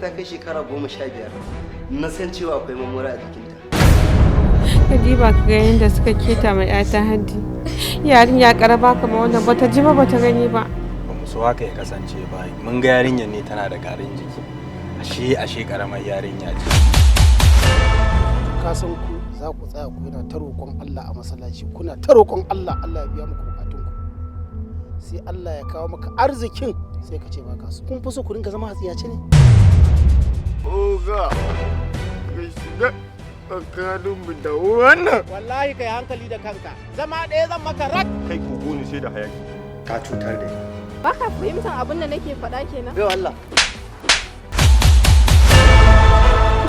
ta kai shekara 15 na san cewa akwai mamura a jikinta. Kadiba ka ga yadda suka keta mai ƴata haddi. Yarinya karaba kamar wannan bata ji ba bata gani ba. Ba mu so haka ya kasance ba. Mun ga yarinyar ne tana da garin jiki. Ashe karamar yarinya ce. Ka san ku za ku tsaya ku yana ta roƙon Allah a masallaci kuna ta roƙon Allah ya biya muku bukatun ku. Sai Allah ya kawo maka arzikin sai ka ce ba ka so. Kun fi so ku rinka zama a tsiyace ne? Oga, ka shiga tsakaninmu da wannan. Wallahi kai hankali da kanka. Zama ɗaya zan maka rak. Kai kogo ne sai da hayaki. Ka cutar da ni. Ba ka fahimtar abin da nake faɗa kenan? Bai Allah.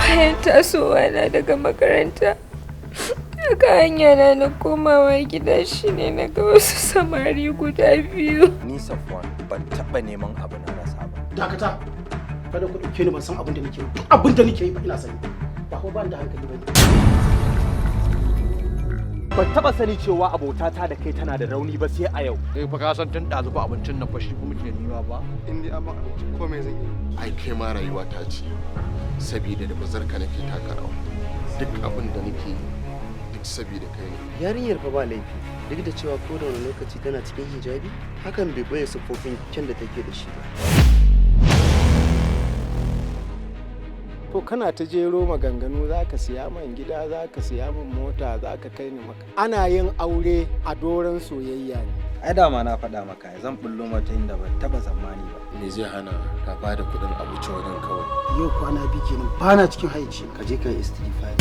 Bayan tasowa na daga makaranta, daga hanya na komawa gida shine na ga wasu samari guda biyu. Ni Safwan ban taɓa neman abu na rasa ba. Dakata. Kada ku ɗauke ni ban san abin da nake yi. Duk abin da nake yi ina sani. Ba ko ban da hankali bane. Ban taba sani cewa abotata da kai tana da rauni ba sai a yau. Kai fa ka san tun ɗazu ba abincin nan fa shi kuma ke nima ba. In dai amma abinci ko me zan yi? Ai kai ma rayuwa ta ce. Sabida da bazarka nake taka rawa. Duk abin da nake yi duk sabida kai ne. Yarinyar fa ba laifi. Duk da cewa ko da wani lokaci tana cikin hijabi, hakan bai bayyana siffofin kyan da take da shi ba. To kana ta jero maganganu za ka siya man gida za ka siya min mota za ka kai ni maka. Ana yin aure a doron soyayya ne. Ai dama na faɗa maka zan bullo mata inda ban taɓa tsammani ba. Me zai hana ka bada kuɗin abuci wajen kawai? Yau kwana biyu kenan ba na cikin haici. Ka je kan istighfar.